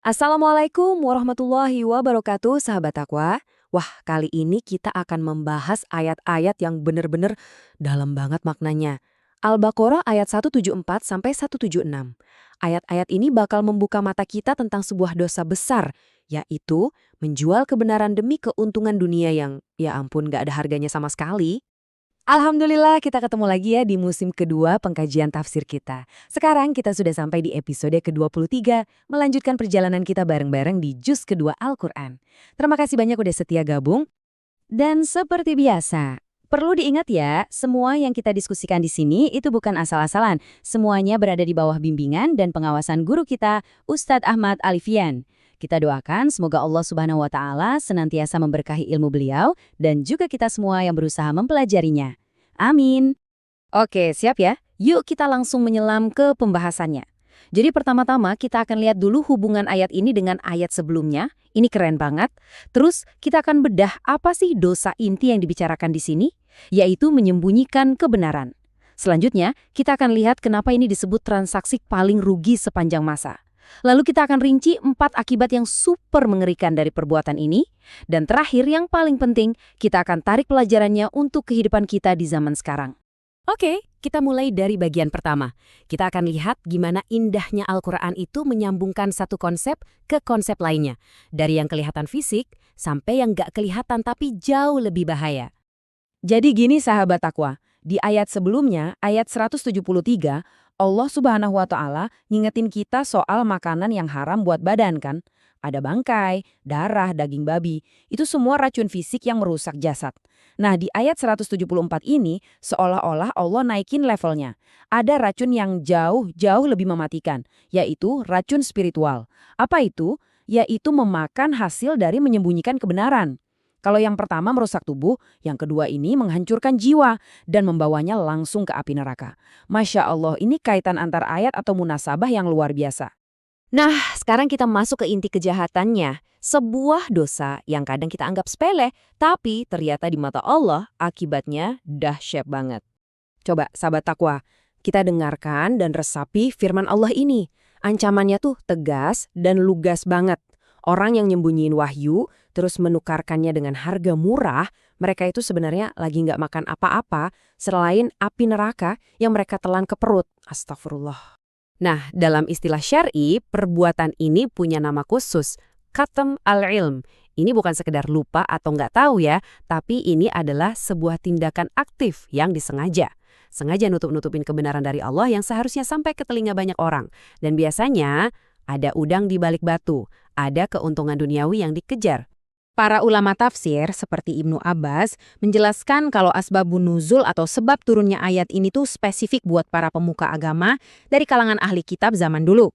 Assalamualaikum warahmatullahi wabarakatuh, sahabat Takwa. Wah, kali ini kita akan membahas ayat-ayat yang benar-benar dalam banget maknanya. Al-Baqarah ayat 174 sampai 176. Ayat-ayat ini bakal membuka mata kita tentang sebuah dosa besar, yaitu menjual kebenaran demi keuntungan dunia yang, ya ampun, gak ada harganya sama sekali. Alhamdulillah kita ketemu lagi ya di musim kedua pengkajian tafsir kita. Sekarang kita sudah sampai di episode ke-23, melanjutkan perjalanan kita bareng-bareng di juz kedua Al-Quran. Terima kasih banyak udah setia gabung. Dan seperti biasa, perlu diingat ya, semua yang kita diskusikan di sini itu bukan asal-asalan. Semuanya berada di bawah bimbingan dan pengawasan guru kita, Ustadz Ahmad Alifian. Kita doakan semoga Allah Subhanahu wa Ta'ala senantiasa memberkahi ilmu beliau dan juga kita semua yang berusaha mempelajarinya. Amin. Oke, siap ya? Yuk kita langsung menyelam ke pembahasannya. Jadi pertama-tama kita akan lihat dulu hubungan ayat ini dengan ayat sebelumnya. Ini keren banget. Terus kita akan bedah apa sih dosa inti yang dibicarakan di sini, yaitu menyembunyikan kebenaran. Selanjutnya, kita akan lihat kenapa ini disebut transaksi paling rugi sepanjang masa. Lalu kita akan rinci 4 akibat yang super mengerikan dari perbuatan ini. Dan terakhir yang paling penting, kita akan tarik pelajarannya untuk kehidupan kita di zaman sekarang. Oke, kita mulai dari bagian pertama. Kita akan lihat gimana indahnya Al-Quran itu menyambungkan satu konsep ke konsep lainnya. Dari yang kelihatan fisik sampai yang gak kelihatan tapi jauh lebih bahaya. Jadi gini sahabat takwa, di ayat sebelumnya, ayat 173, Allah Subhanahu wa Ta'ala ngingetin kita soal makanan yang haram buat badan kan? Ada bangkai, darah, daging babi, itu semua racun fisik yang merusak jasad. Nah, di ayat 174 ini seolah-olah Allah naikin levelnya. Ada racun yang jauh lebih mematikan, yaitu racun spiritual. Apa itu? Yaitu memakan hasil dari menyembunyikan kebenaran. Kalau yang pertama merusak tubuh, yang kedua ini menghancurkan jiwa dan membawanya langsung ke api neraka. Masya Allah, ini kaitan antar ayat atau munasabah yang luar biasa. Nah, sekarang kita masuk ke inti kejahatannya. Sebuah dosa yang kadang kita anggap sepele, tapi ternyata di mata Allah akibatnya dahsyat banget. Coba, sahabat takwa, kita dengarkan dan resapi firman Allah ini. Ancamannya tuh tegas dan lugas banget. Orang yang nyembunyiin wahyu, terus menukarkannya dengan harga murah, mereka itu sebenarnya lagi nggak makan apa-apa selain api neraka yang mereka telan ke perut. Astagfirullah. Nah, dalam istilah syar'i, perbuatan ini punya nama khusus, katam al-ilm. Ini bukan sekedar lupa atau nggak tahu ya, tapi ini adalah sebuah tindakan aktif yang disengaja. Sengaja nutup-nutupin kebenaran dari Allah yang seharusnya sampai ke telinga banyak orang. Dan biasanya ada udang di balik batu, ada keuntungan duniawi yang dikejar. Para ulama tafsir seperti Ibnu Abbas menjelaskan kalau asbabun nuzul atau sebab turunnya ayat ini tuh spesifik buat para pemuka agama dari kalangan ahli kitab zaman dulu.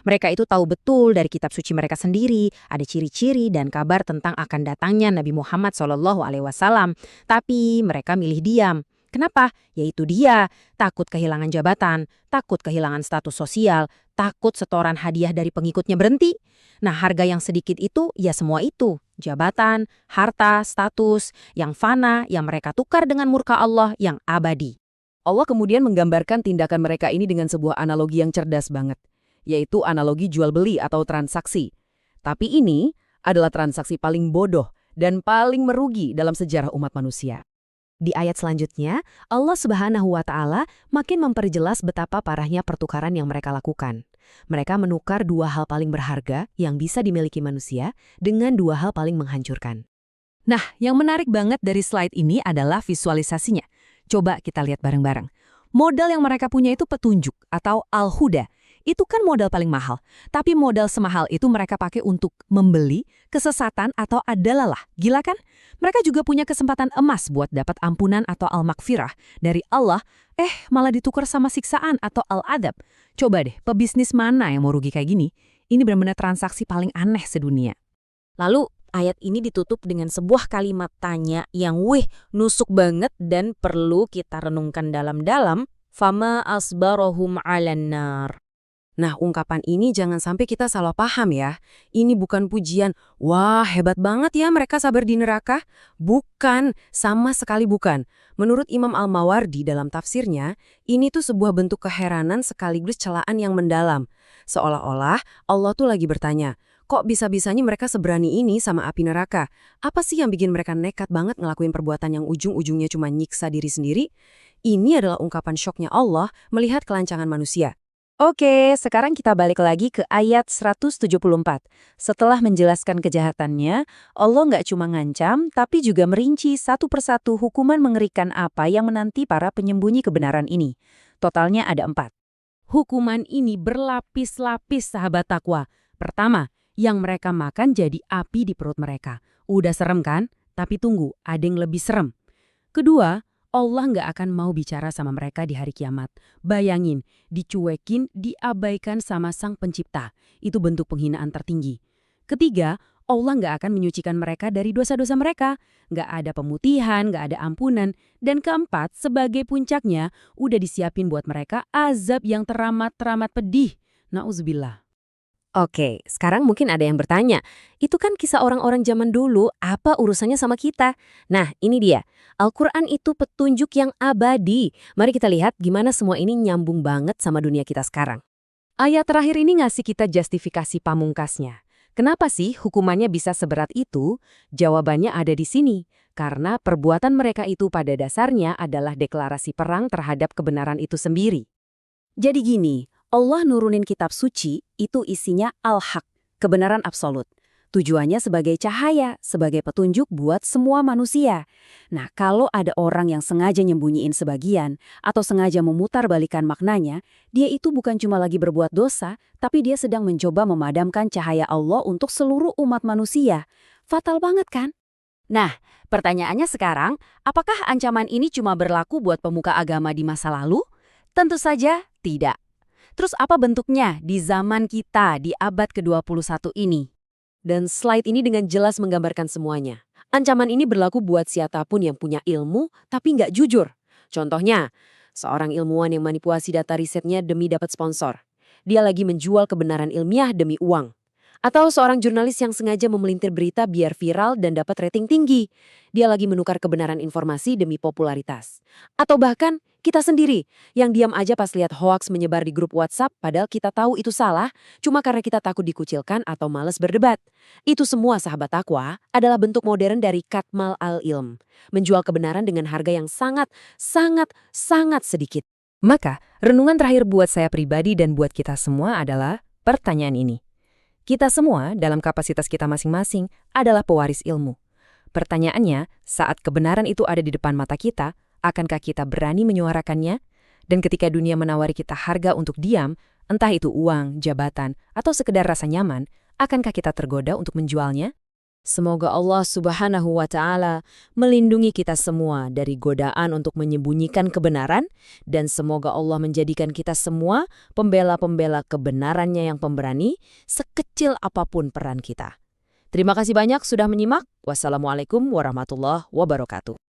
Mereka itu tahu betul dari kitab suci mereka sendiri, ada ciri-ciri dan kabar tentang akan datangnya Nabi Muhammad SAW. Tapi mereka milih diam. Kenapa? Yaitu dia takut kehilangan jabatan, takut kehilangan status sosial, takut setoran hadiah dari pengikutnya berhenti. Nah, harga yang sedikit itu, ya semua itu. Jabatan, harta, status, yang fana, yang mereka tukar dengan murka Allah yang abadi. Allah kemudian menggambarkan tindakan mereka ini dengan sebuah analogi yang cerdas banget, yaitu analogi jual-beli atau transaksi. Tapi ini adalah transaksi paling bodoh dan paling merugi dalam sejarah umat manusia. Di ayat selanjutnya, Allah Subhanahu wa Ta'ala makin memperjelas betapa parahnya pertukaran yang mereka lakukan. Mereka menukar 2 hal paling berharga yang bisa dimiliki manusia dengan 2 hal paling menghancurkan. Nah, yang menarik banget dari slide ini adalah visualisasinya. Coba kita lihat bareng-bareng. Modal yang mereka punya itu petunjuk atau al-huda. Itu kan modal paling mahal. Tapi modal semahal itu mereka pakai untuk membeli kesesatan atau adalalah. Gila kan? Mereka juga punya kesempatan emas buat dapat ampunan atau al-maghfirah dari Allah, malah ditukar sama siksaan atau al-adab. Coba deh, pebisnis mana yang mau rugi kayak gini? Ini benar-benar transaksi paling aneh sedunia. Lalu, ayat ini ditutup dengan sebuah kalimat tanya yang nusuk banget dan perlu kita renungkan dalam-dalam. Fama asbarohum 'alan nar. Nah, ungkapan ini jangan sampai kita salah paham ya. Ini bukan pujian, wah hebat banget ya mereka sabar di neraka. Bukan, sama sekali bukan. Menurut Imam Al-Mawardi dalam tafsirnya, ini tuh sebuah bentuk keheranan sekaligus celaan yang mendalam. Seolah-olah Allah tuh lagi bertanya, Kok bisa-bisanya mereka seberani ini sama api neraka? Apa sih yang bikin mereka nekat banget ngelakuin perbuatan yang ujung-ujungnya cuma nyiksa diri sendiri? Ini adalah ungkapan syoknya Allah melihat kelancangan manusia. Oke, sekarang kita balik lagi ke ayat 174. Setelah menjelaskan kejahatannya, Allah nggak cuma ngancam, tapi juga merinci satu persatu hukuman mengerikan apa yang menanti para penyembunyi kebenaran ini. Totalnya ada 4. Hukuman ini berlapis-lapis, sahabat takwa. Pertama, yang mereka makan jadi api di perut mereka. Udah serem kan? Tapi tunggu, ada yang lebih serem. Kedua, Allah nggak akan mau bicara sama mereka di hari kiamat. Bayangin, dicuekin, diabaikan sama Sang Pencipta. Itu bentuk penghinaan tertinggi. Ketiga, Allah nggak akan menyucikan mereka dari dosa-dosa mereka. Nggak ada pemutihan, nggak ada ampunan. Dan keempat, sebagai puncaknya, udah disiapin buat mereka azab yang teramat-teramat pedih. Na'udzubillah. Oke, sekarang mungkin ada yang bertanya, itu kan kisah orang-orang zaman dulu, apa urusannya sama kita? Nah, ini dia. Al-Quran itu petunjuk yang abadi. Mari kita lihat gimana semua ini nyambung banget sama dunia kita sekarang. Ayat terakhir ini ngasih kita justifikasi pamungkasnya. Kenapa sih hukumannya bisa seberat itu? Jawabannya ada di sini. Karena perbuatan mereka itu pada dasarnya adalah deklarasi perang terhadap kebenaran itu sendiri. Jadi gini, Allah nurunin kitab suci, itu isinya al-haq, kebenaran absolut. Tujuannya sebagai cahaya, sebagai petunjuk buat semua manusia. Nah, kalau ada orang yang sengaja nyembunyiin sebagian, atau sengaja memutarbalikkan maknanya, dia itu bukan cuma lagi berbuat dosa, tapi dia sedang mencoba memadamkan cahaya Allah untuk seluruh umat manusia. Fatal banget kan? Nah, pertanyaannya sekarang, apakah ancaman ini cuma berlaku buat pemuka agama di masa lalu? Tentu saja tidak. Terus apa bentuknya di zaman kita di abad ke-21 ini? Dan slide ini dengan jelas menggambarkan semuanya. Ancaman ini berlaku buat siapapun yang punya ilmu tapi nggak jujur. Contohnya, seorang ilmuwan yang manipulasi data risetnya demi dapat sponsor. Dia lagi menjual kebenaran ilmiah demi uang. Atau seorang jurnalis yang sengaja memelintir berita biar viral dan dapat rating tinggi. Dia lagi menukar kebenaran informasi demi popularitas. Atau bahkan kita sendiri yang diam aja pas lihat hoaks menyebar di grup WhatsApp padahal kita tahu itu salah cuma karena kita takut dikucilkan atau malas berdebat. Itu semua, sahabat takwa, adalah bentuk modern dari katmal al-ilm. Menjual kebenaran dengan harga yang sangat sedikit. Maka, renungan terakhir buat saya pribadi dan buat kita semua adalah pertanyaan ini. Kita semua dalam kapasitas kita masing-masing adalah pewaris ilmu. Pertanyaannya, saat kebenaran itu ada di depan mata kita, akankah kita berani menyuarakannya? Dan ketika dunia menawari kita harga untuk diam, entah itu uang, jabatan, atau sekedar rasa nyaman, akankah kita tergoda untuk menjualnya? Semoga Allah Subhanahu wa Ta'ala melindungi kita semua dari godaan untuk menyembunyikan kebenaran, dan semoga Allah menjadikan kita semua pembela-pembela kebenarannya yang pemberani, sekecil apapun peran kita. Terima kasih banyak sudah menyimak. Wassalamualaikum warahmatullahi wabarakatuh.